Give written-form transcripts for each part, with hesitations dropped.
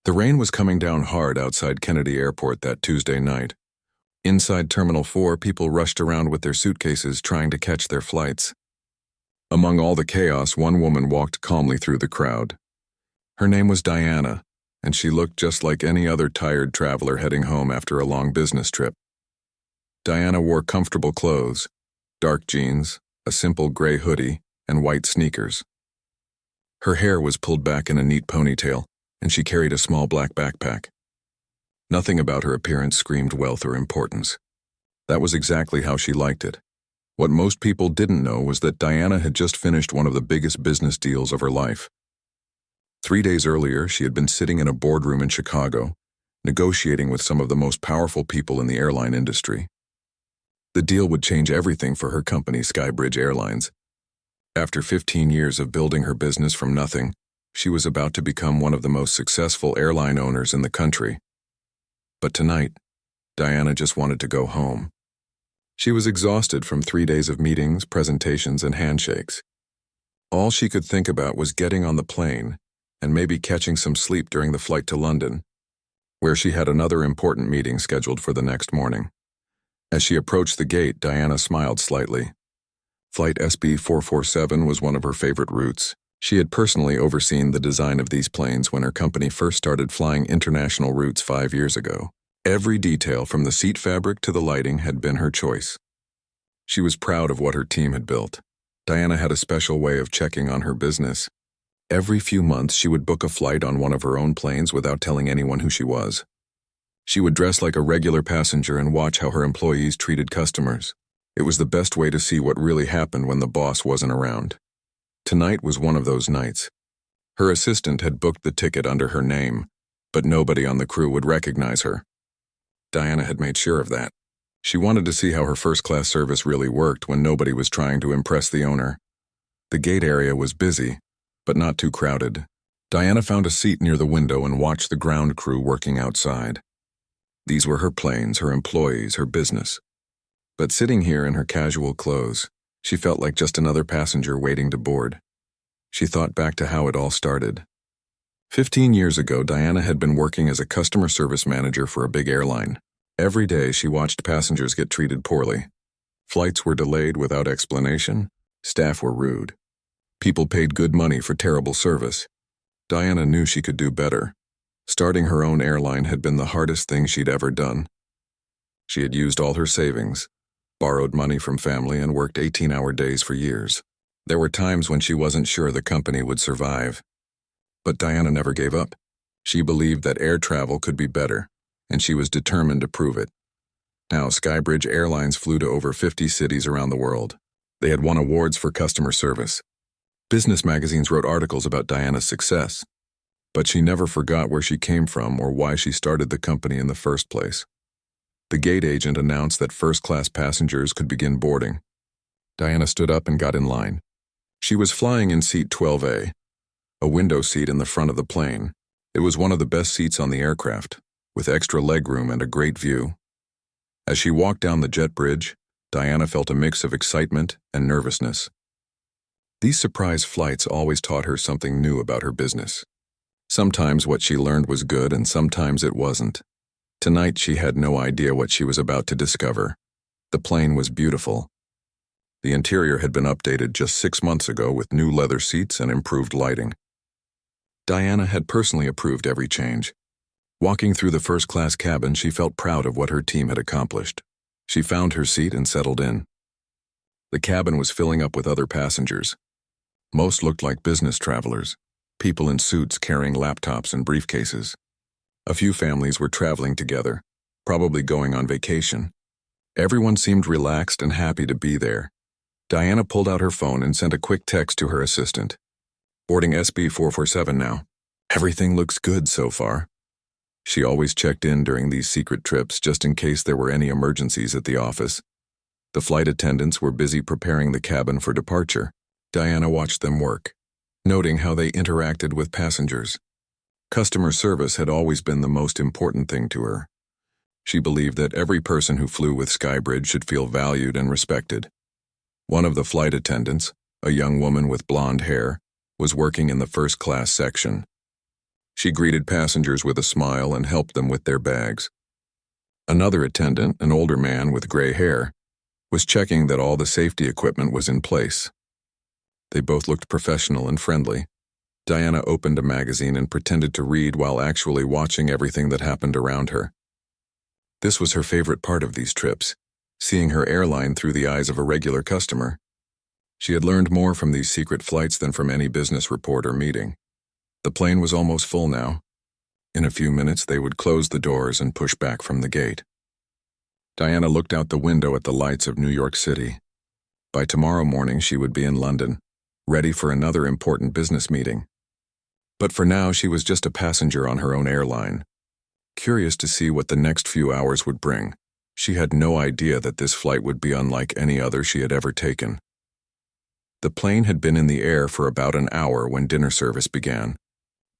The rain was coming down hard outside Kennedy Airport that Tuesday night. Inside Terminal 4, people rushed around with their suitcases trying to catch their flights. Among all the chaos, one woman walked calmly through the crowd. Her name was Diana, and she looked just like any other tired traveler heading home after a long business trip. Diana wore comfortable clothes, dark jeans, a simple gray hoodie, and white sneakers. Her hair was pulled back in a neat ponytail, and she carried a small black backpack. Nothing about her appearance screamed wealth or importance. That was exactly how she liked it. What most people didn't know was that Diana had just finished one of the biggest business deals of her life. 3 days earlier, she had been sitting in a boardroom in Chicago, negotiating with some of the most powerful people in the airline industry. The deal would change everything for her company, Skybridge Airlines. After 15 years of building her business from nothing, she was about to become one of the most successful airline owners in the country. But tonight, Diana just wanted to go home. She was exhausted from 3 days of meetings, presentations, and handshakes. All she could think about was getting on the plane and maybe catching some sleep during the flight to London, where she had another important meeting scheduled for the next morning. As she approached the gate, Diana smiled slightly. Flight SB447 was one of her favorite routes. She had personally overseen the design of these planes when her company first started flying international routes 5 years ago. Every detail from the seat fabric to the lighting had been her choice. She was proud of what her team had built. Diana had a special way of checking on her business. Every few months, she would book a flight on one of her own planes without telling anyone who she was. She would dress like a regular passenger and watch how her employees treated customers. It was the best way to see what really happened when the boss wasn't around. Tonight was one of those nights. Her assistant had booked the ticket under her name, but nobody on the crew would recognize her. Diana had made sure of that. She wanted to see how her first-class service really worked when nobody was trying to impress the owner. The gate area was busy, but not too crowded. Diana found a seat near the window and watched the ground crew working outside. These were her planes, her employees, her business. But sitting here in her casual clothes, she felt like just another passenger waiting to board. She thought back to how it all started. 15 years ago, Diana had been working as a customer service manager for a big airline. Every day, she watched passengers get treated poorly. Flights were delayed without explanation. Staff were rude. People paid good money for terrible service. Diana knew she could do better. Starting her own airline had been the hardest thing she'd ever done. She had used all her savings, borrowed money from family, and worked 18-hour days for years. There were times when she wasn't sure the company would survive. But Diana never gave up. She believed that air travel could be better, and she was determined to prove it. Now, Skybridge Airlines flew to over 50 cities around the world. They had won awards for customer service. Business magazines wrote articles about Diana's success. But she never forgot where she came from or why she started the company in the first place. The gate agent announced that first-class passengers could begin boarding. Diana stood up and got in line. She was flying in seat 12A, a window seat in the front of the plane. It was one of the best seats on the aircraft, with extra legroom and a great view. As she walked down the jet bridge, Diana felt a mix of excitement and nervousness. These surprise flights always taught her something new about her business. Sometimes what she learned was good and sometimes it wasn't. Tonight she had no idea what she was about to discover. The plane was beautiful. The interior had been updated just 6 months ago with new leather seats and improved lighting. Diana had personally approved every change. Walking through the first-class cabin, she felt proud of what her team had accomplished. She found her seat and settled in. The cabin was filling up with other passengers. Most looked like business travelers, people in suits carrying laptops and briefcases. A few families were traveling together, probably going on vacation. Everyone seemed relaxed and happy to be there. Diana pulled out her phone and sent a quick text to her assistant. Boarding SB447 now. Everything looks good so far. She always checked in during these secret trips just in case there were any emergencies at the office. The flight attendants were busy preparing the cabin for departure. Diana watched them work, noting how they interacted with passengers. Customer service had always been the most important thing to her. She believed that every person who flew with Skybridge should feel valued and respected. One of the flight attendants, a young woman with blonde hair, was working in the first-class section. She greeted passengers with a smile and helped them with their bags. Another attendant, an older man with gray hair, was checking that all the safety equipment was in place. They both looked professional and friendly. Diana opened a magazine and pretended to read while actually watching everything that happened around her. This was her favorite part of these trips, seeing her airline through the eyes of a regular customer. She had learned more from these secret flights than from any business report or meeting. The plane was almost full now. In a few minutes, they would close the doors and push back from the gate. Diana looked out the window at the lights of New York City. By tomorrow morning, she would be in London, ready for another important business meeting. But for now, she was just a passenger on her own airline. Curious to see what the next few hours would bring, she had no idea that this flight would be unlike any other she had ever taken. The plane had been in the air for about an hour when dinner service began.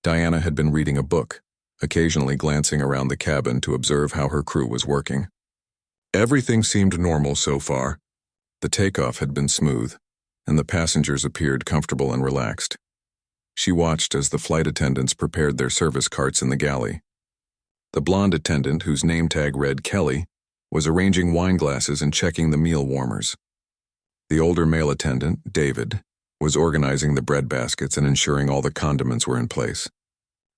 Diana had been reading a book, occasionally glancing around the cabin to observe how her crew was working. Everything seemed normal so far. The takeoff had been smooth, and the passengers appeared comfortable and relaxed. She watched as the flight attendants prepared their service carts in the galley. The blonde attendant, whose name tag read Kelly, was arranging wine glasses and checking the meal warmers. The older male attendant, David, was organizing the bread baskets and ensuring all the condiments were in place.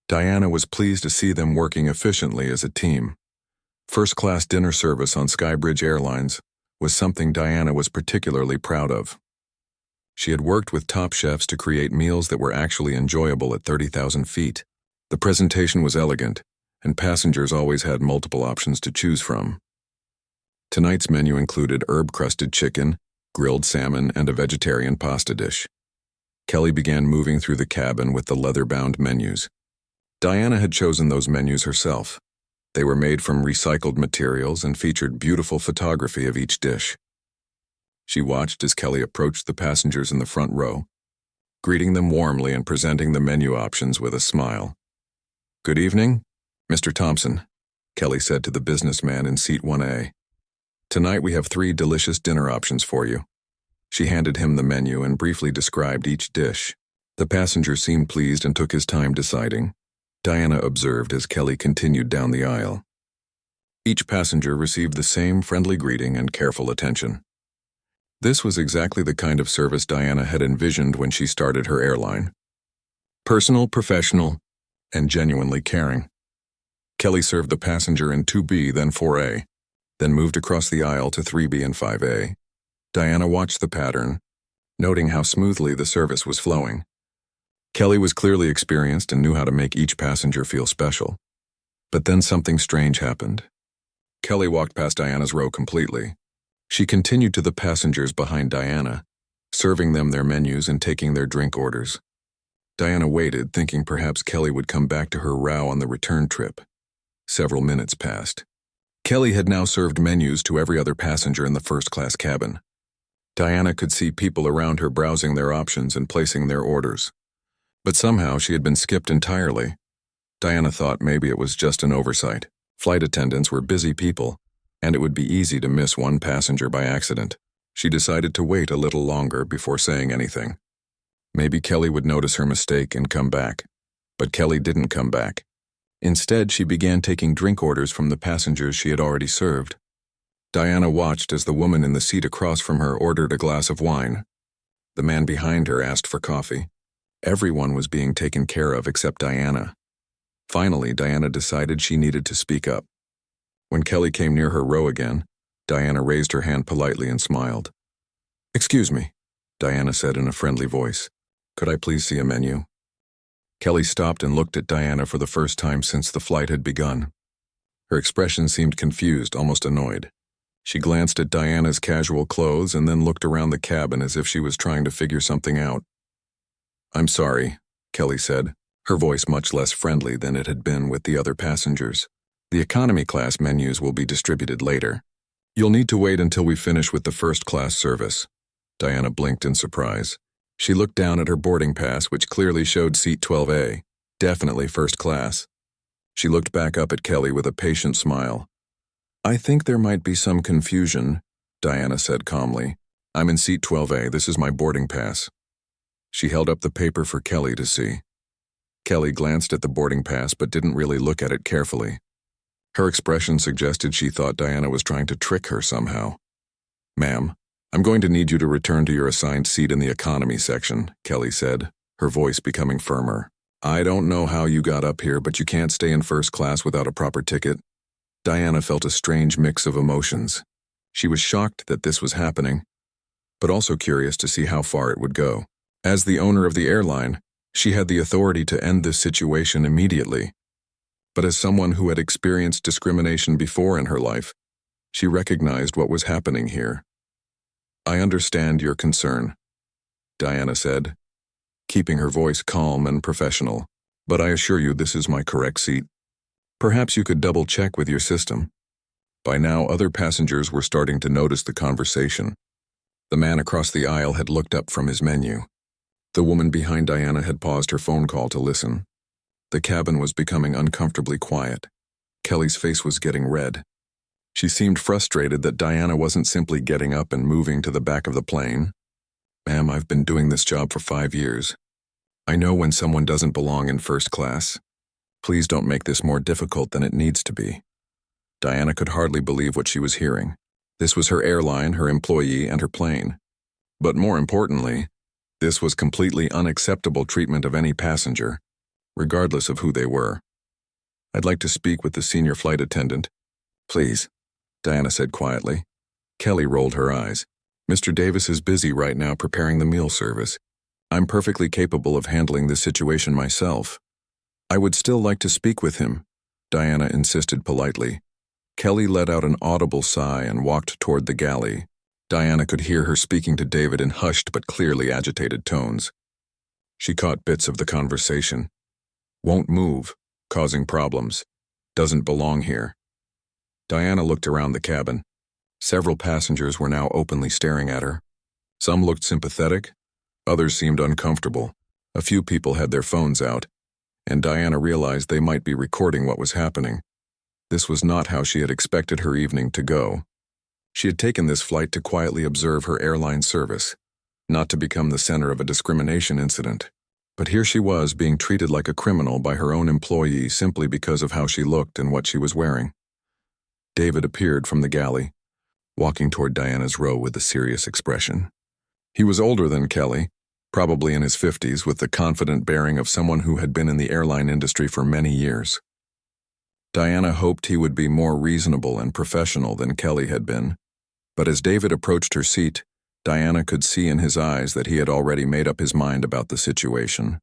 Diana was pleased to see them working efficiently as a team. First-class dinner service on Skybridge Airlines was something Diana was particularly proud of. She had worked with top chefs to create meals that were actually enjoyable at 30,000 feet. The presentation was elegant, and passengers always had multiple options to choose from. Tonight's menu included herb-crusted chicken, grilled salmon, and a vegetarian pasta dish. Kelly began moving through the cabin with the leather-bound menus. Diana had chosen those menus herself. They were made from recycled materials and featured beautiful photography of each dish. She watched as Kelly approached the passengers in the front row, greeting them warmly and presenting the menu options with a smile. "Good evening, Mr. Thompson," Kelly said to the businessman in seat 1A. "Tonight we have 3 delicious dinner options for you." She handed him the menu and briefly described each dish. The passenger seemed pleased and took his time deciding. Diana observed as Kelly continued down the aisle. Each passenger received the same friendly greeting and careful attention. This was exactly the kind of service Diana had envisioned when she started her airline. Personal, professional, and genuinely caring. Kelly served the passenger in 2B, then 4A, then moved across the aisle to 3B and 5A. Diana watched the pattern, noting how smoothly the service was flowing. Kelly was clearly experienced and knew how to make each passenger feel special. But then something strange happened. Kelly walked past Diana's row completely. She continued to the passengers behind Diana, serving them their menus and taking their drink orders. Diana waited, thinking perhaps Kelly would come back to her row on the return trip. Several minutes passed. Kelly had now served menus to every other passenger in the first-class cabin. Diana could see people around her browsing their options and placing their orders. But somehow she had been skipped entirely. Diana thought maybe it was just an oversight. Flight attendants were busy people, and it would be easy to miss one passenger by accident. She decided to wait a little longer before saying anything. Maybe Kelly would notice her mistake and come back. But Kelly didn't come back. Instead, she began taking drink orders from the passengers she had already served. Diana watched as the woman in the seat across from her ordered a glass of wine. The man behind her asked for coffee. Everyone was being taken care of except Diana. Finally, Diana decided she needed to speak up. When Kelly came near her row again, Diana raised her hand politely and smiled. "Excuse me," Diana said in a friendly voice. "Could I please see a menu?" Kelly stopped and looked at Diana for the first time since the flight had begun. Her expression seemed confused, almost annoyed. She glanced at Diana's casual clothes and then looked around the cabin as if she was trying to figure something out. "I'm sorry," Kelly said, her voice much less friendly than it had been with the other passengers. "The economy class menus will be distributed later. You'll need to wait until we finish with the first-class service." Diana blinked in surprise. She looked down at her boarding pass, which clearly showed seat 12A, definitely first class. She looked back up at Kelly with a patient smile. "I think there might be some confusion," Diana said calmly. "I'm in seat 12A. This is my boarding pass." She held up the paper for Kelly to see. Kelly glanced at the boarding pass but didn't really look at it carefully. Her expression suggested she thought Diana was trying to trick her somehow. "Ma'am, I'm going to need you to return to your assigned seat in the economy section," Kelly said, her voice becoming firmer. "I don't know how you got up here, but you can't stay in first class without a proper ticket." Diana felt a strange mix of emotions. She was shocked that this was happening, but also curious to see how far it would go. As the owner of the airline, she had the authority to end this situation immediately. But as someone who had experienced discrimination before in her life, she recognized what was happening here. "I understand your concern," Diana said, keeping her voice calm and professional, "but I assure you this is my correct seat. Perhaps you could double-check with your system." By now, other passengers were starting to notice the conversation. The man across the aisle had looked up from his menu. The woman behind Diana had paused her phone call to listen. The cabin was becoming uncomfortably quiet. Kelly's face was getting red. She seemed frustrated that Diana wasn't simply getting up and moving to the back of the plane. "Ma'am, I've been doing this job for 5 years. I know when someone doesn't belong in first class. Please don't make this more difficult than it needs to be." Diana could hardly believe what she was hearing. This was her airline, her employee, and her plane. But more importantly, this was completely unacceptable treatment of any passenger, regardless of who they were. "I'd like to speak with the senior flight attendant." "Please," Diana said quietly. Kelly rolled her eyes. "Mr. Davis is busy right now preparing the meal service. I'm perfectly capable of handling this situation myself." "I would still like to speak with him," Diana insisted politely. Kelly let out an audible sigh and walked toward the galley. Diana could hear her speaking to David in hushed but clearly agitated tones. She caught bits of the conversation. "Won't move, causing problems. Doesn't belong here." Diana looked around the cabin. Several passengers were now openly staring at her. Some looked sympathetic, others seemed uncomfortable. A few people had their phones out, and Diana realized they might be recording what was happening. This was not how she had expected her evening to go. She had taken this flight to quietly observe her airline service, not to become the center of a discrimination incident. But here she was being treated like a criminal by her own employee simply because of how she looked and what she was wearing. David appeared from the galley, walking toward Diana's row with a serious expression. He was older than Kelly, probably in his 50s, with the confident bearing of someone who had been in the airline industry for many years. Diana hoped he would be more reasonable and professional than Kelly had been, but as David approached her seat, Diana could see in his eyes that he had already made up his mind about the situation.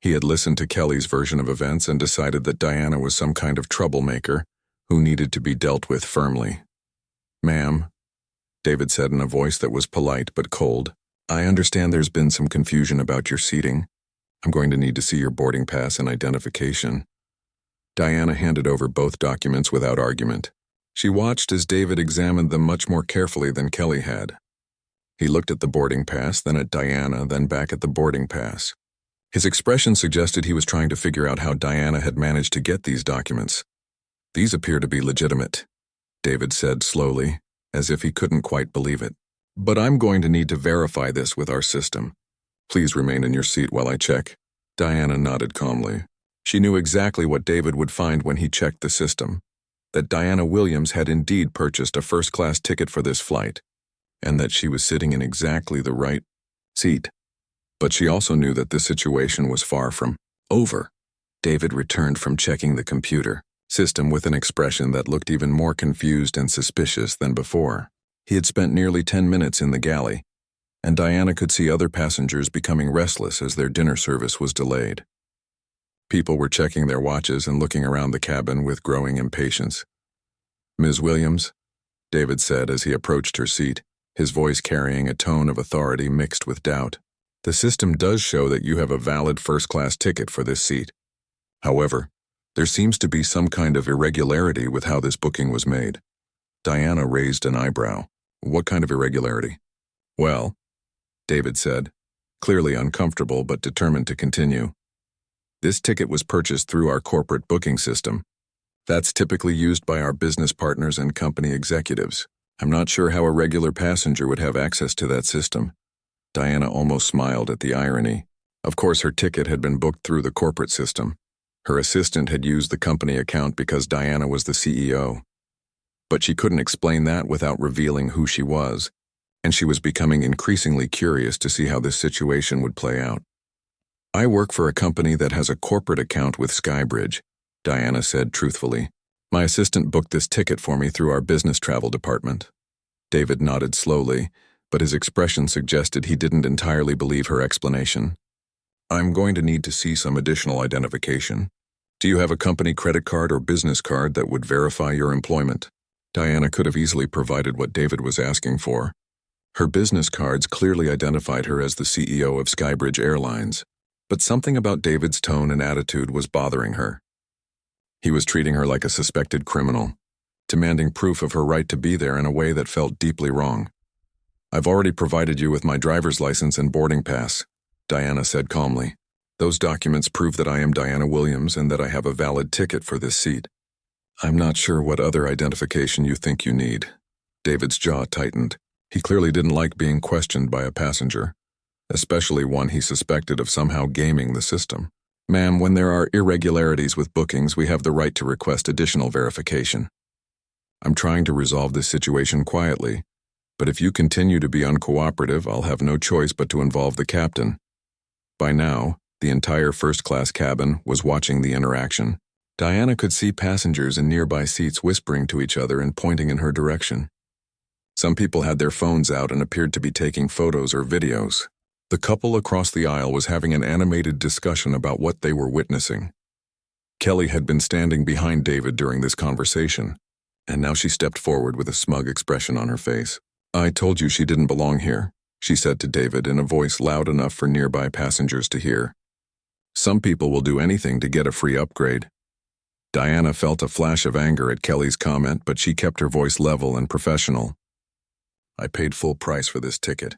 He had listened to Kelly's version of events and decided that Diana was some kind of troublemaker who needed to be dealt with firmly. "Ma'am," David said in a voice that was polite but cold, "I understand there's been some confusion about your seating. I'm going to need to see your boarding pass and identification." Diana handed over both documents without argument. She watched as David examined them much more carefully than Kelly had. He looked at the boarding pass, then at Diana, then back at the boarding pass. His expression suggested he was trying to figure out how Diana had managed to get these documents. "These appear to be legitimate," David said slowly, as if he couldn't quite believe it. "But I'm going to need to verify this with our system. Please remain in your seat while I check." Diana nodded calmly. She knew exactly what David would find when he checked the system, that Diana Williams had indeed purchased a first-class ticket for this flight, and that she was sitting in exactly the right seat. But she also knew that this situation was far from over. David returned from checking the computer system with an expression that looked even more confused and suspicious than before. He had spent nearly 10 minutes in the galley, and Diana could see other passengers becoming restless as their dinner service was delayed. People were checking their watches and looking around the cabin with growing impatience. "Ms. Williams," David said as he approached her seat, his voice carrying a tone of authority mixed with doubt. "The system does show that you have a valid first-class ticket for this seat. However, there seems to be some kind of irregularity with how this booking was made." Diana raised an eyebrow. "What kind of irregularity?" "Well," David said, clearly uncomfortable but determined to continue, "this ticket was purchased through our corporate booking system. That's typically used by our business partners and company executives. I'm not sure how a regular passenger would have access to that system." Diana almost smiled at the irony. Of course, her ticket had been booked through the corporate system. Her assistant had used the company account because Diana was the CEO. But she couldn't explain that without revealing who she was, and she was becoming increasingly curious to see how this situation would play out. "I work for a company that has a corporate account with Skybridge," Diana said truthfully. "My assistant booked this ticket for me through our business travel department." David nodded slowly, but his expression suggested he didn't entirely believe her explanation. "I'm going to need to see some additional identification. Do you have a company credit card or business card that would verify your employment?" Diana could have easily provided what David was asking for. Her business cards clearly identified her as the CEO of Skybridge Airlines, but something about David's tone and attitude was bothering her. He was treating her like a suspected criminal, demanding proof of her right to be there in a way that felt deeply wrong. "I've already provided you with my driver's license and boarding pass," Diana said calmly. "Those documents prove that I am Diana Williams and that I have a valid ticket for this seat. I'm not sure what other identification you think you need." David's jaw tightened. He clearly didn't like being questioned by a passenger, especially one he suspected of somehow gaming the system. "Ma'am, when there are irregularities with bookings, we have the right to request additional verification. I'm trying to resolve this situation quietly, but if you continue to be uncooperative, I'll have no choice but to involve the captain." By now, the entire first-class cabin was watching the interaction. Diana could see passengers in nearby seats whispering to each other and pointing in her direction. Some people had their phones out and appeared to be taking photos or videos. The couple across the aisle was having an animated discussion about what they were witnessing. Kelly had been standing behind David during this conversation, and now she stepped forward with a smug expression on her face. "I told you she didn't belong here," she said to David in a voice loud enough for nearby passengers to hear. "Some people will do anything to get a free upgrade." Diana felt a flash of anger at Kelly's comment, but she kept her voice level and professional. "I paid full price for this ticket.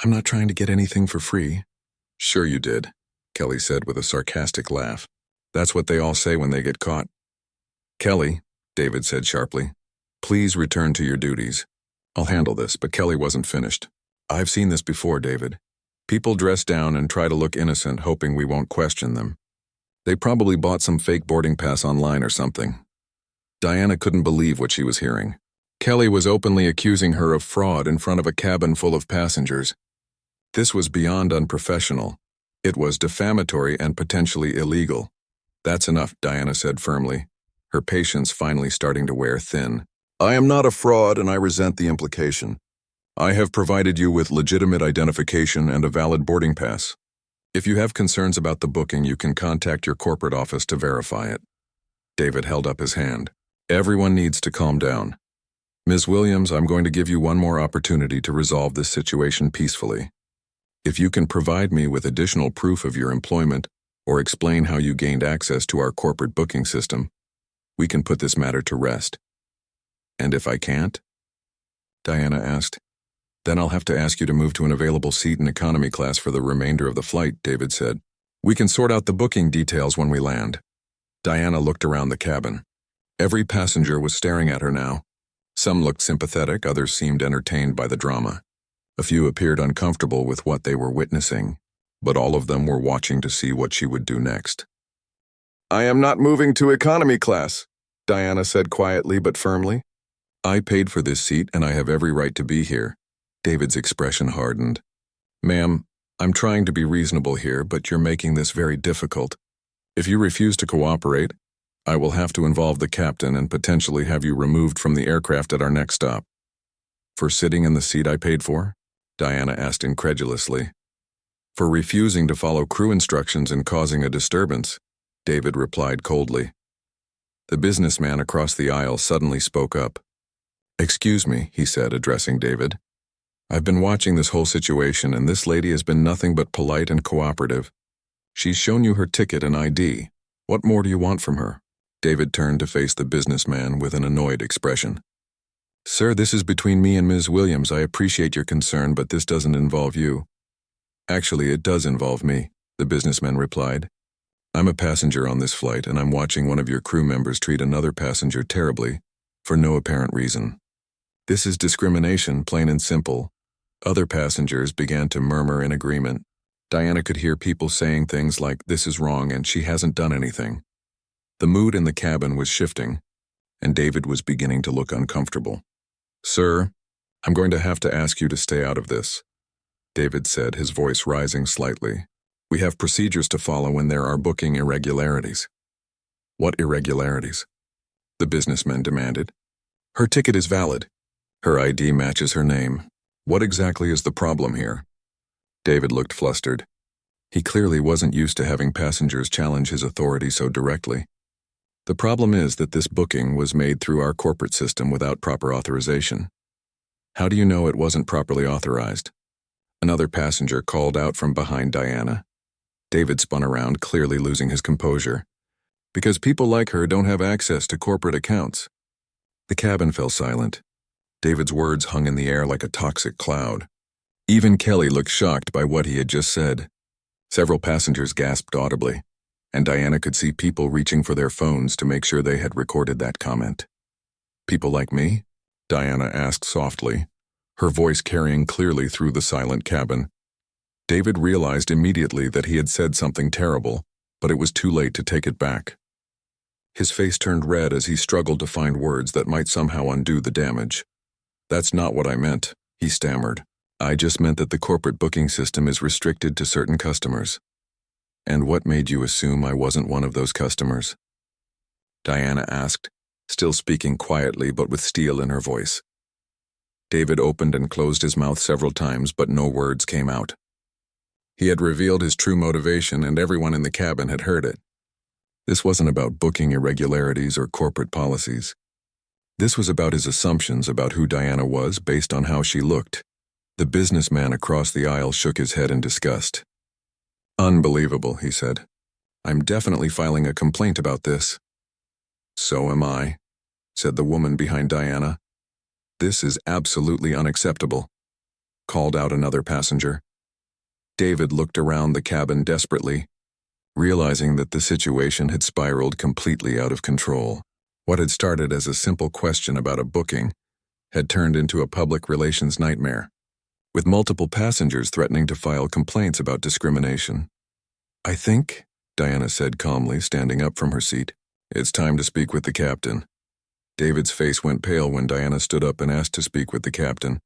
I'm not trying to get anything for free." "Sure you did," Kelly said with a sarcastic laugh. "That's what they all say when they get caught." "Kelly," David said sharply, "please return to your duties. I'll handle this," but Kelly wasn't finished. "I've seen this before, David. People dress down and try to look innocent, hoping we won't question them. They probably bought some fake boarding pass online or something." Diana couldn't believe what she was hearing. Kelly was openly accusing her of fraud in front of a cabin full of passengers. This was beyond unprofessional. It was defamatory and potentially illegal. "That's enough," Diana said firmly, her patience finally starting to wear thin. "I am not a fraud, and I resent the implication. I have provided you with legitimate identification and a valid boarding pass. If you have concerns about the booking, you can contact your corporate office to verify it." David held up his hand. "Everyone needs to calm down. Ms. Williams, I'm going to give you one more opportunity to resolve this situation peacefully. If you can provide me with additional proof of your employment or explain how you gained access to our corporate booking system, we can put this matter to rest." "And if I can't?" Diana asked. "Then I'll have to ask you to move to an available seat in economy class for the remainder of the flight," David said. "We can sort out the booking details when we land." Diana looked around the cabin. Every passenger was staring at her now. Some looked sympathetic, others seemed entertained by the drama. A few appeared uncomfortable with what they were witnessing, but all of them were watching to see what she would do next. "I am not moving to economy class," Diana said quietly but firmly. "I paid for this seat and I have every right to be here." David's expression hardened. "Ma'am, I'm trying to be reasonable here, but you're making this very difficult. If you refuse to cooperate, I will have to involve the captain and potentially have you removed from the aircraft at our next stop." "For sitting in the seat I paid for?" Diana asked incredulously. "For refusing to follow crew instructions and causing a disturbance," David replied coldly. The businessman across the aisle suddenly spoke up. "Excuse me," he said, addressing David. "I've been watching this whole situation, and this lady has been nothing but polite and cooperative. She's shown you her ticket and ID. What more do you want from her?" David turned to face the businessman with an annoyed expression. "Sir, this is between me and Ms. Williams. I appreciate your concern, but this doesn't involve you." "Actually, it does involve me," the businessman replied. "I'm a passenger on this flight, and I'm watching one of your crew members treat another passenger terribly, for no apparent reason. This is discrimination, plain and simple." Other passengers began to murmur in agreement. Diana could hear people saying things like, "This is wrong and she hasn't done anything." The mood in the cabin was shifting, and David was beginning to look uncomfortable. "Sir, I'm going to have to ask you to stay out of this," David said, his voice rising slightly. "We have procedures to follow when there are booking irregularities." "What irregularities?" the businessman demanded. "Her ticket is valid. Her ID matches her name. What exactly is the problem here?" David looked flustered. He clearly wasn't used to having passengers challenge his authority so directly. "The problem is that this booking was made through our corporate system without proper authorization." "How do you know it wasn't properly authorized?" Another passenger called out from behind Diana. David spun around, clearly losing his composure. "Because people like her don't have access to corporate accounts." The cabin fell silent. David's words hung in the air like a toxic cloud. Even Kelly looked shocked by what he had just said. Several passengers gasped audibly, and Diana could see people reaching for their phones to make sure they had recorded that comment. "People like me?" Diana asked softly, her voice carrying clearly through the silent cabin. David realized immediately that he had said something terrible, but it was too late to take it back. His face turned red as he struggled to find words that might somehow undo the damage. "That's not what I meant," he stammered. "I just meant that the corporate booking system is restricted to certain customers." "And what made you assume I wasn't one of those customers?" Diana asked, still speaking quietly but with steel in her voice. David opened and closed his mouth several times, but no words came out. He had revealed his true motivation, and everyone in the cabin had heard it. This wasn't about booking irregularities or corporate policies. This was about his assumptions about who Diana was based on how she looked. The businessman across the aisle shook his head in disgust. "Unbelievable," he said. "I'm definitely filing a complaint about this." "So am I," said the woman behind Diana. "This is absolutely unacceptable," called out another passenger. David looked around the cabin desperately, realizing that the situation had spiraled completely out of control. What had started as a simple question about a booking had turned into a public relations nightmare, with multiple passengers threatening to file complaints about discrimination. "I think," Diana said calmly, standing up from her seat, "it's time to speak with the captain." David's face went pale when Diana stood up and asked to speak with the captain.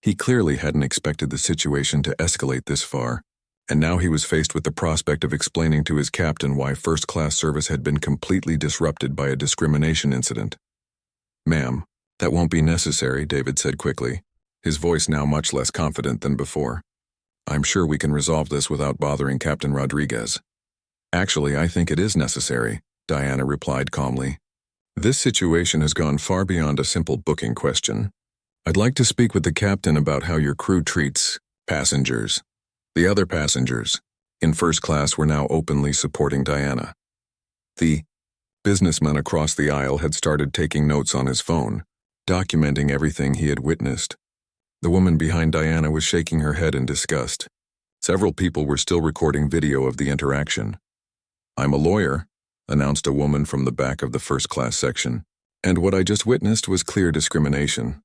He clearly hadn't expected the situation to escalate this far, and now he was faced with the prospect of explaining to his captain why first-class service had been completely disrupted by a discrimination incident. "Ma'am, that won't be necessary," David said quickly, his voice now much less confident than before. "I'm sure we can resolve this without bothering Captain Rodriguez." "Actually, I think it is necessary," Diana replied calmly. "This situation has gone far beyond a simple booking question. I'd like to speak with the captain about how your crew treats passengers." The other passengers, in first class, were now openly supporting Diana. The businessman across the aisle had started taking notes on his phone, documenting everything he had witnessed. The woman behind Diana was shaking her head in disgust. Several people were still recording video of the interaction. "I'm a lawyer," announced a woman from the back of the first-class section, "and what I just witnessed was clear discrimination.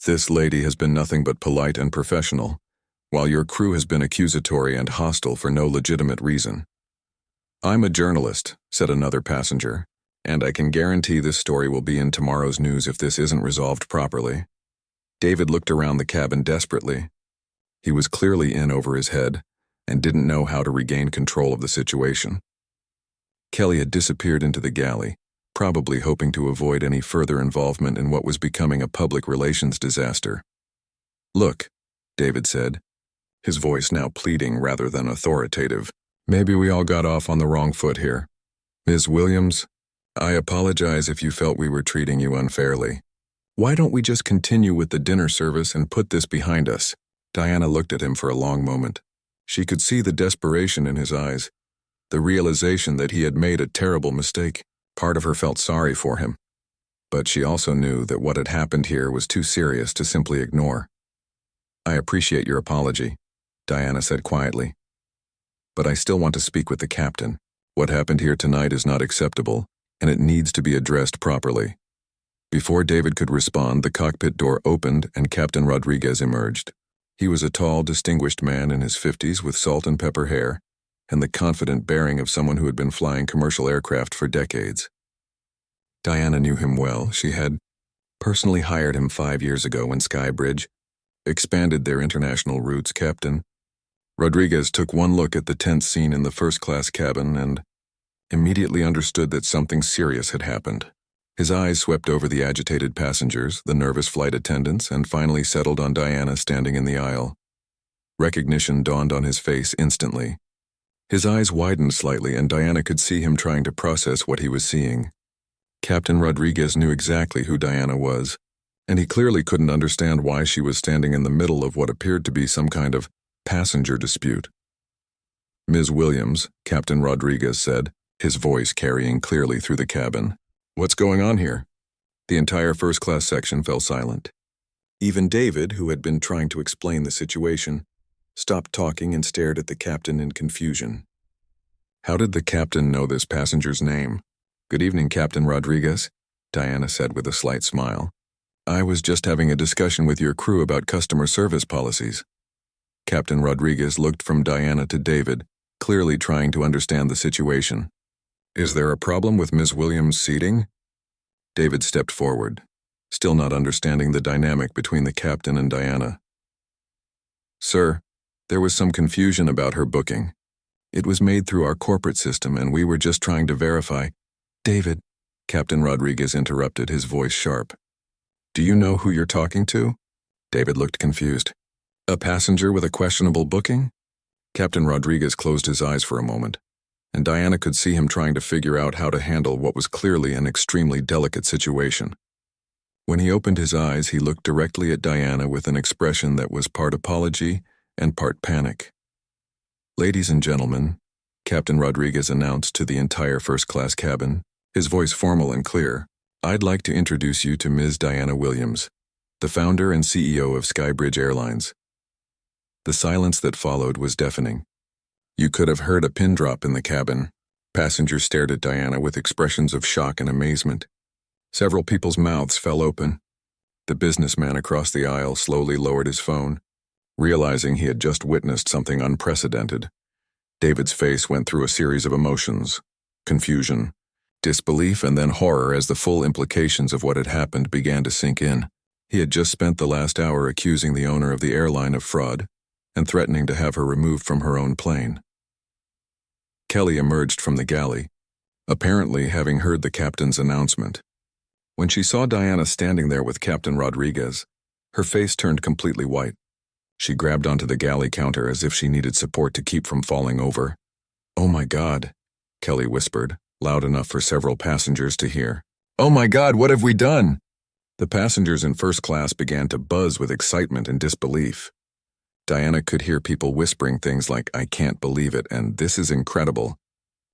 This lady has been nothing but polite and professional, while your crew has been accusatory and hostile for no legitimate reason." "I'm a journalist," said another passenger, "and I can guarantee this story will be in tomorrow's news if this isn't resolved properly." David looked around the cabin desperately. He was clearly in over his head and didn't know how to regain control of the situation. Kelly had disappeared into the galley, probably hoping to avoid any further involvement in what was becoming a public relations disaster. "Look," David said, his voice now pleading rather than authoritative, "maybe we all got off on the wrong foot here. Ms. Williams, I apologize if you felt we were treating you unfairly. Why don't we just continue with the dinner service and put this behind us?" Diana looked at him for a long moment. She could see the desperation in his eyes, the realization that he had made a terrible mistake. Part of her felt sorry for him, but she also knew that what had happened here was too serious to simply ignore. "I appreciate your apology," Diana said quietly, "but I still want to speak with the captain. What happened here tonight is not acceptable, and it needs to be addressed properly." Before David could respond, the cockpit door opened and Captain Rodriguez emerged. He was a tall, distinguished man in his 50s with salt and pepper hair, and the confident bearing of someone who had been flying commercial aircraft for decades. Diana knew him well. She had personally hired him 5 years ago when Skybridge expanded their international routes. Captain Rodriguez took one look at the tense scene in the first-class cabin and immediately understood that something serious had happened. His eyes swept over the agitated passengers, the nervous flight attendants, and finally settled on Diana standing in the aisle. Recognition dawned on his face instantly. His eyes widened slightly, and Diana could see him trying to process what he was seeing. Captain Rodriguez knew exactly who Diana was, and he clearly couldn't understand why she was standing in the middle of what appeared to be some kind of passenger dispute. "Ms. Williams," Captain Rodriguez said, his voice carrying clearly through the cabin. "What's going on here?" The entire first-class section fell silent. Even David, who had been trying to explain the situation, stopped talking and stared at the captain in confusion. How did the captain know this passenger's name? "Good evening, Captain Rodriguez," Diana said with a slight smile. "I was just having a discussion with your crew about customer service policies." Captain Rodriguez looked from Diana to David, clearly trying to understand the situation. "Is there a problem with Ms. Williams' seating?" David stepped forward, still not understanding the dynamic between the captain and Diana. "Sir, there was some confusion about her booking. It was made through our corporate system, and we were just trying to verify—" "David," Captain Rodriguez interrupted, his voice sharp. "Do you know who you're talking to?" David looked confused. "A passenger with a questionable booking?" Captain Rodriguez closed his eyes for a moment, and Diana could see him trying to figure out how to handle what was clearly an extremely delicate situation. When he opened his eyes, he looked directly at Diana with an expression that was part apology and part panic. "Ladies and gentlemen," Captain Rodriguez announced to the entire first-class cabin, his voice formal and clear, "I'd like to introduce you to Ms. Diana Williams, the founder and CEO of Skybridge Airlines." The silence that followed was deafening. You could have heard a pin drop in the cabin. Passengers stared at Diana with expressions of shock and amazement. Several people's mouths fell open. The businessman across the aisle slowly lowered his phone, realizing he had just witnessed something unprecedented. David's face went through a series of emotions: confusion, disbelief, and then horror as the full implications of what had happened began to sink in. He had just spent the last hour accusing the owner of the airline of fraud and threatening to have her removed from her own plane. Kelly emerged from the galley, apparently having heard the captain's announcement. When she saw Diana standing there with Captain Rodriguez, her face turned completely white. She grabbed onto the galley counter as if she needed support to keep from falling over. "Oh my God," Kelly whispered, loud enough for several passengers to hear. "Oh my God, what have we done?" The passengers in first class began to buzz with excitement and disbelief. Diana could hear people whispering things like, "I can't believe it," and "This is incredible."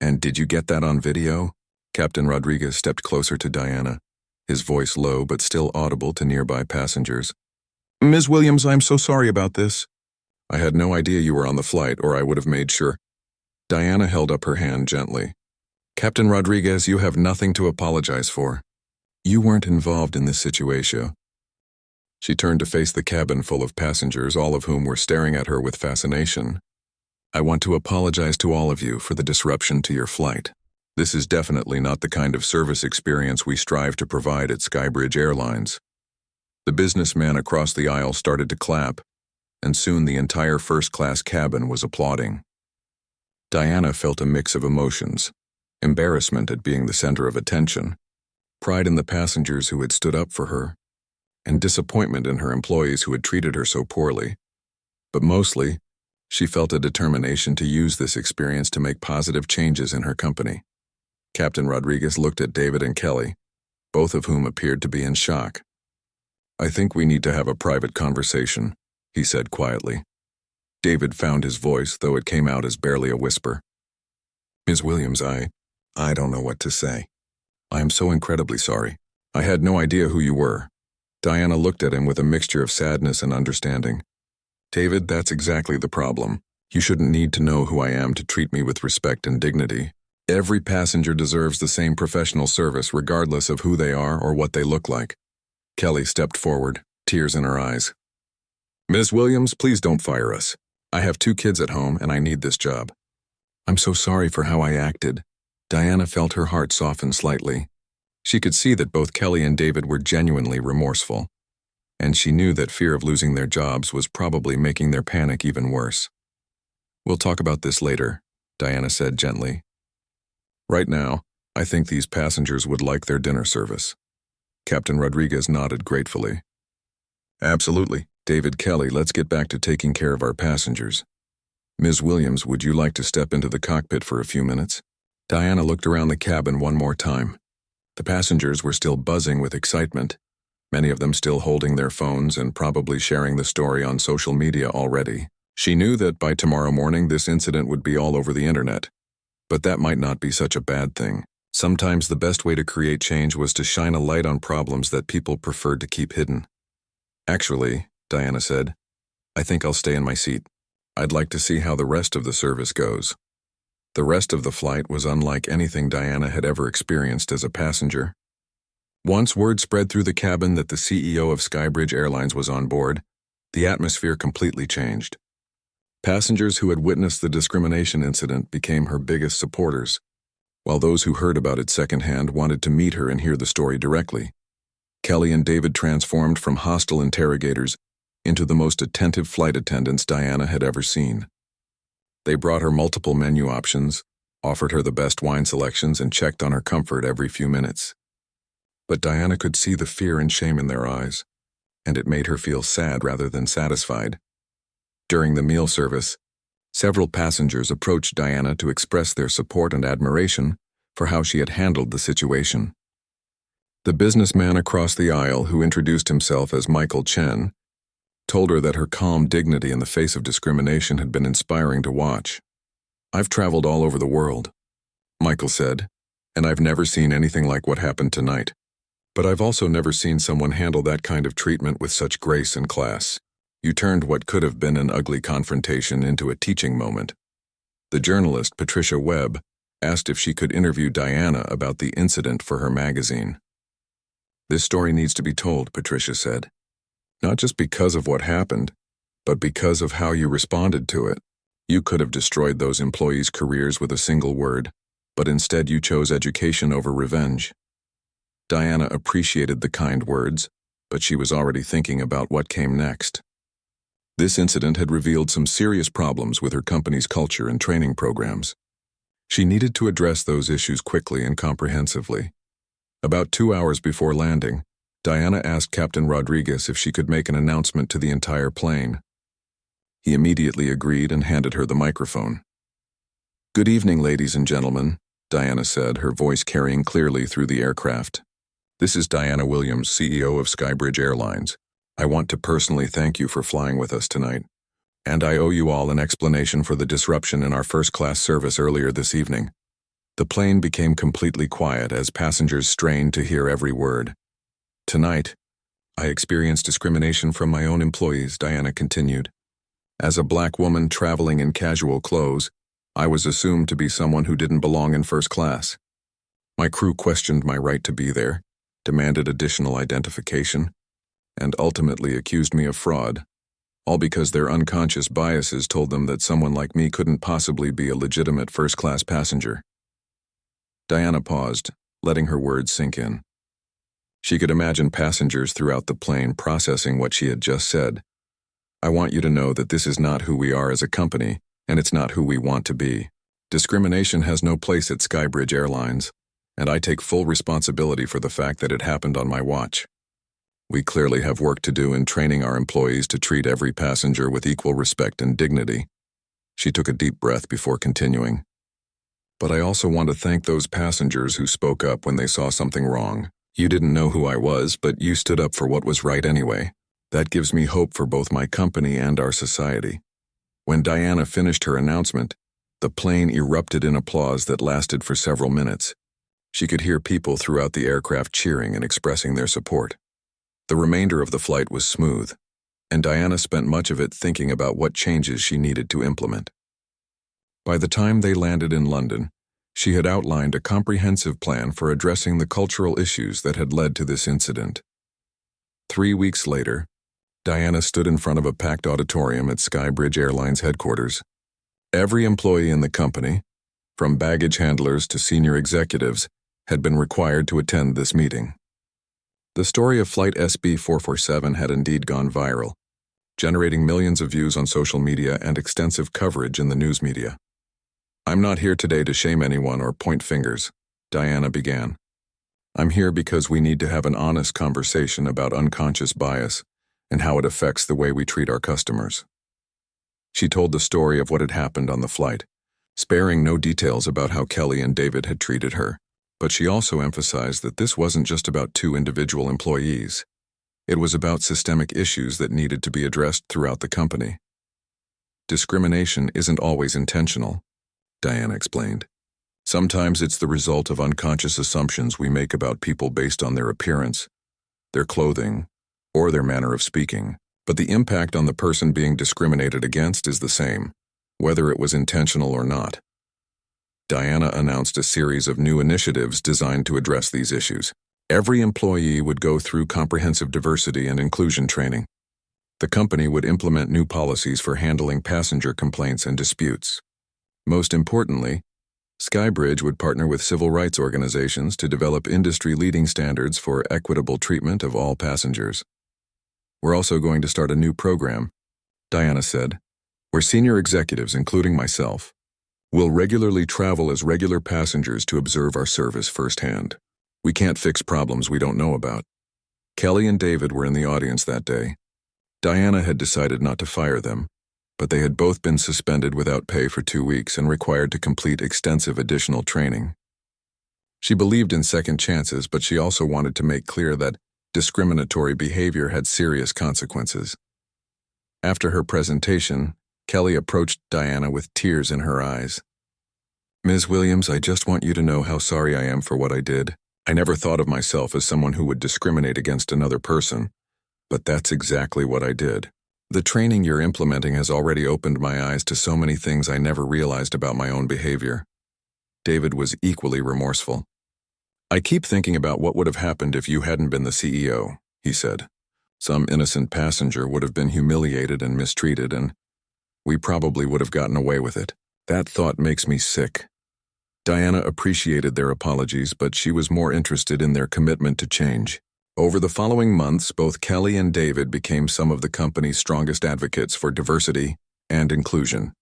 And "Did you get that on video?" Captain Rodriguez stepped closer to Diana, his voice low but still audible to nearby passengers. "Ms. Williams, I'm so sorry about this. I had no idea you were on the flight, or I would have made sure." Diana held up her hand gently. "Captain Rodriguez, you have nothing to apologize for. You weren't involved in this situation." She turned to face the cabin full of passengers, all of whom were staring at her with fascination. "I want to apologize to all of you for the disruption to your flight. This is definitely not the kind of service experience we strive to provide at Skybridge Airlines." The businessman across the aisle started to clap, and soon the entire first-class cabin was applauding. Diana felt a mix of emotions: embarrassment at being the center of attention, pride in the passengers who had stood up for her, and disappointment in her employees who had treated her so poorly. But mostly, she felt a determination to use this experience to make positive changes in her company. Captain Rodriguez looked at David and Kelly, both of whom appeared to be in shock. "I think we need to have a private conversation," he said quietly. David found his voice, though it came out as barely a whisper. "Ms. Williams, I don't know what to say. I am so incredibly sorry. I had no idea who you were." Diana looked at him with a mixture of sadness and understanding. "David, that's exactly the problem. You shouldn't need to know who I am to treat me with respect and dignity. Every passenger deserves the same professional service regardless of who they are or what they look like." Kelly stepped forward, tears in her eyes. Ms. Williams, please don't fire us. I have 2 kids at home and I need this job. I'm so sorry for how I acted. Diana felt her heart soften slightly. She could see that both Kelly and David were genuinely remorseful, and she knew that fear of losing their jobs was probably making their panic even worse. We'll talk about this later, Diana said gently. Right now, I think these passengers would like their dinner service. Captain Rodriguez nodded gratefully. Absolutely. David, Kelly, let's get back to taking care of our passengers. Ms. Williams, would you like to step into the cockpit for a few minutes? Diana looked around the cabin one more time. The passengers were still buzzing with excitement, many of them still holding their phones and probably sharing the story on social media already. She knew that by tomorrow morning this incident would be all over the internet. But that might not be such a bad thing. Sometimes the best way to create change was to shine a light on problems that people preferred to keep hidden. Actually, Diana said, I think I'll stay in my seat. I'd like to see how the rest of the service goes. The rest of the flight was unlike anything Diana had ever experienced as a passenger. Once word spread through the cabin that the CEO of Skybridge Airlines was on board, the atmosphere completely changed. Passengers who had witnessed the discrimination incident became her biggest supporters, while those who heard about it secondhand wanted to meet her and hear the story directly. Kelly and David transformed from hostile interrogators into the most attentive flight attendants Diana had ever seen. They brought her multiple menu options, offered her the best wine selections, and checked on her comfort every few minutes. But Diana could see the fear and shame in their eyes, and it made her feel sad rather than satisfied. During the meal service, several passengers approached Diana to express their support and admiration for how she had handled the situation. The businessman across the aisle, who introduced himself as Michael Chen, told her that her calm dignity in the face of discrimination had been inspiring to watch. I've traveled all over the world, Michael said, and I've never seen anything like what happened tonight. But I've also never seen someone handle that kind of treatment with such grace and class. You turned what could have been an ugly confrontation into a teaching moment. The journalist, Patricia Webb, asked if she could interview Diana about the incident for her magazine. This story needs to be told, Patricia said. Not just because of what happened, but because of how you responded to it. You could have destroyed those employees' careers with a single word, but instead you chose education over revenge. Diana appreciated the kind words, but she was already thinking about what came next. This incident had revealed some serious problems with her company's culture and training programs. She needed to address those issues quickly and comprehensively. About 2 hours before landing, Diana asked Captain Rodriguez if she could make an announcement to the entire plane. He immediately agreed and handed her the microphone. Good evening, ladies and gentlemen, Diana said, her voice carrying clearly through the aircraft. This is Diana Williams, CEO of Skybridge Airlines. I want to personally thank you for flying with us tonight. And I owe you all an explanation for the disruption in our first-class service earlier this evening. The plane became completely quiet as passengers strained to hear every word. Tonight, I experienced discrimination from my own employees, Diana continued. As a black woman traveling in casual clothes, I was assumed to be someone who didn't belong in first class. My crew questioned my right to be there, demanded additional identification, and ultimately accused me of fraud, all because their unconscious biases told them that someone like me couldn't possibly be a legitimate first-class passenger. Diana paused, letting her words sink in. She could imagine passengers throughout the plane processing what she had just said. I want you to know that this is not who we are as a company, and it's not who we want to be. Discrimination has no place at Skybridge Airlines, and I take full responsibility for the fact that it happened on my watch. We clearly have work to do in training our employees to treat every passenger with equal respect and dignity. She took a deep breath before continuing. But I also want to thank those passengers who spoke up when they saw something wrong. You didn't know who I was, but you stood up for what was right anyway. That gives me hope for both my company and our society. When Diana finished her announcement, the plane erupted in applause that lasted for several minutes. She could hear people throughout the aircraft cheering and expressing their support. The remainder of the flight was smooth, and Diana spent much of it thinking about what changes she needed to implement. By the time they landed in London, she had outlined a comprehensive plan for addressing the cultural issues that had led to this incident. 3 weeks later, Diana stood in front of a packed auditorium at Skybridge Airlines headquarters. Every employee in the company, from baggage handlers to senior executives, had been required to attend this meeting. The story of Flight SB447 had indeed gone viral, generating millions of views on social media and extensive coverage in the news media. "I'm not here today to shame anyone or point fingers," Diana began. "I'm here because we need to have an honest conversation about unconscious bias and how it affects the way we treat our customers." She told the story of what had happened on the flight, sparing no details about how Kelly and David had treated her, but she also emphasized that this wasn't just about two individual employees. It was about systemic issues that needed to be addressed throughout the company. "Discrimination isn't always intentional," Diana explained. "Sometimes it's the result of unconscious assumptions we make about people based on their appearance, their clothing, or their manner of speaking. But the impact on the person being discriminated against is the same, whether it was intentional or not." Diana announced a series of new initiatives designed to address these issues. Every employee would go through comprehensive diversity and inclusion training. The company would implement new policies for handling passenger complaints and disputes. Most importantly, Skybridge would partner with civil rights organizations to develop industry-leading standards for equitable treatment of all passengers. "We're also going to start a new program," Diana said, "where senior executives, including myself, will regularly travel as regular passengers to observe our service firsthand. We can't fix problems we don't know about." Kelly and David were in the audience that day. Diana had decided not to fire them, but they had both been suspended without pay for 2 weeks and required to complete extensive additional training. She believed in second chances, but she also wanted to make clear that discriminatory behavior had serious consequences. After her presentation, Kelly approached Diana with tears in her eyes. "Ms. Williams, I just want you to know how sorry I am for what I did. I never thought of myself as someone who would discriminate against another person, but that's exactly what I did. The training you're implementing has already opened my eyes to so many things I never realized about my own behavior." David was equally remorseful. "I keep thinking about what would have happened if you hadn't been the CEO," he said. "Some innocent passenger would have been humiliated and mistreated, and we probably would have gotten away with it. That thought makes me sick." Diana appreciated their apologies, but she was more interested in their commitment to change. Over the following months, both Kelly and David became some of the company's strongest advocates for diversity and inclusion.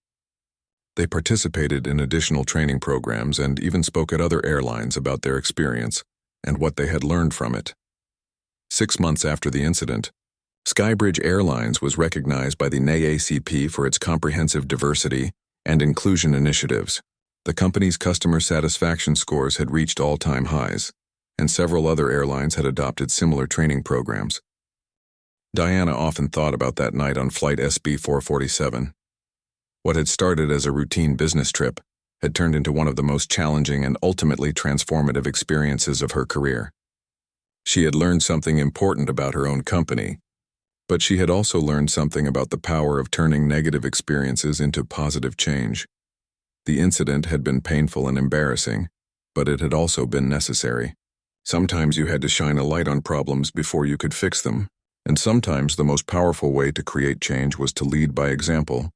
They participated in additional training programs and even spoke at other airlines about their experience and what they had learned from it. 6 months after the incident, Skybridge Airlines was recognized by the NAACP for its comprehensive diversity and inclusion initiatives. The company's customer satisfaction scores had reached all-time highs, and several other airlines had adopted similar training programs. Diana often thought about that night on Flight SB447. What had started as a routine business trip had turned into one of the most challenging and ultimately transformative experiences of her career. She had learned something important about her own company, but she had also learned something about the power of turning negative experiences into positive change. The incident had been painful and embarrassing, but it had also been necessary. Sometimes you had to shine a light on problems before you could fix them, and sometimes the most powerful way to create change was to lead by example,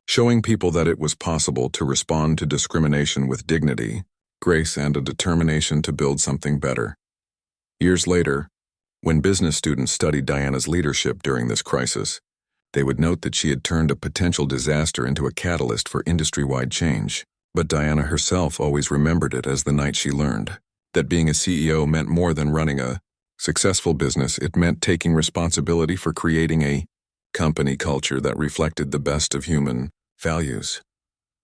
showing people that it was possible to respond to discrimination with dignity, grace, and a determination to build something better. Years later, when business students studied Diana's leadership during this crisis, they would note that she had turned a potential disaster into a catalyst for industry-wide change. But Diana herself always remembered it as the night she learned that being a CEO meant more than running a successful business. It meant taking responsibility for creating a company culture that reflected the best of human values.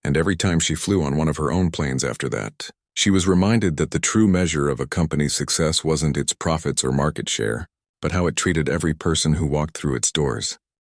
And every time she flew on one of her own planes after that, she was reminded that the true measure of a company's success wasn't its profits or market share, but how it treated every person who walked through its doors.